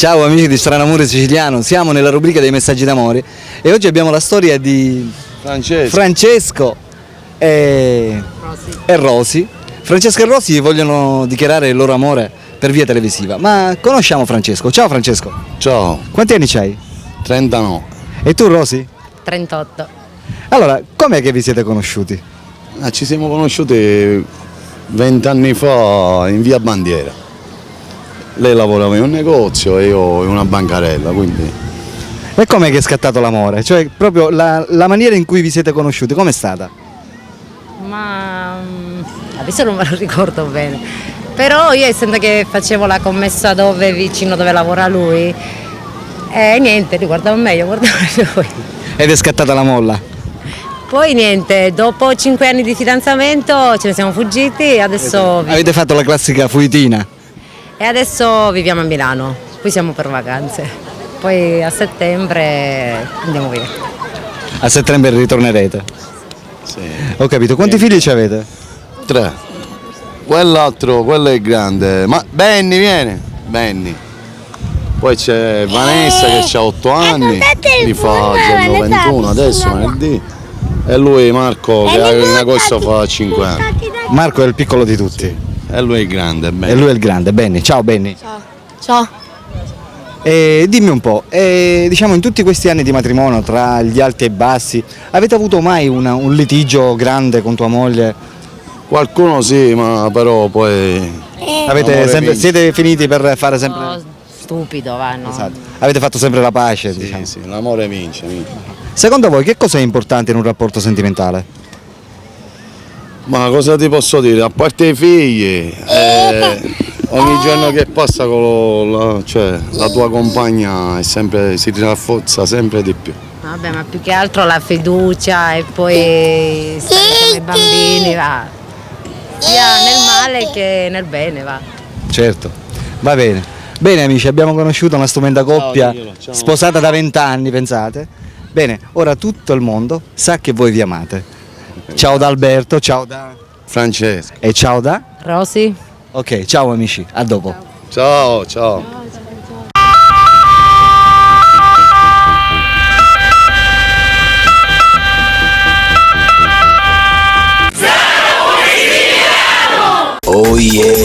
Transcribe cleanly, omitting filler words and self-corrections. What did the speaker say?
Ciao amici di Strano Amore Siciliano, siamo nella rubrica dei messaggi d'amore e oggi abbiamo la storia di Francesco e Rosy. Francesco e Rosy vogliono dichiarare il loro amore per via televisiva, ma conosciamo Francesco. Ciao Francesco. Ciao. Quanti anni c'hai? 39. E tu Rosy? 38. Allora, com'è che vi siete conosciuti? Ci siamo conosciuti 20 anni fa in via Bandiera. Lei lavorava in un negozio e io in una bancarella, quindi... E com'è che è scattato l'amore? Cioè, proprio la maniera in cui vi siete conosciuti, com'è stata? Ma adesso non me lo ricordo bene. Però io essendo che facevo la commessa vicino dove lavora lui, e niente, li guardavo meglio, guardavo lui. Ed è scattata la molla? Poi niente, dopo 5 anni di fidanzamento ce ne siamo fuggiti e adesso, Avete fatto la classica fuitina? e adesso viviamo a Milano, qui siamo per vacanze. Poi a settembre andiamo via. A settembre ritornerete? Sì. Ho capito. Quanti figli ci avete? 3. Quell'altro, quello è grande. Ma Benny viene? Benny. Poi c'è Vanessa che ha 8 anni, li fa giorno 21 adesso, venerdì. E lui Marco che in agosto fa 5 anni. Marco è il piccolo di tutti. E lui è il grande, E Benny. lui è il grande, Benny. Ciao Benny. Ciao. E dimmi un po', diciamo in tutti questi anni di matrimonio, tra gli alti e i bassi, avete avuto mai un litigio grande con tua moglie? Qualcuno sì, ma però poi... Siete finiti per fare sempre... No, stupido, va, no. Esatto. Avete fatto sempre la pace, diciamo. Sì, l'amore vince. Secondo voi che cosa è importante in un rapporto sentimentale? Ma cosa ti posso dire? A parte i figli, ogni giorno che passa con la tua compagna si rafforza sempre di più. Vabbè, ma più che altro la fiducia e poi stare insieme ai bambini, va. Sia nel male che nel bene, va. Certo, va bene. Bene amici, abbiamo conosciuto una stupenda coppia ciao. sposata da 20 anni, pensate. Bene, ora tutto il mondo sa che voi vi amate. Ciao da Alberto, ciao da... Francesco. e ciao da... Rosy? Ok, ciao amici, a dopo. Ciao, ciao. Oh yeah.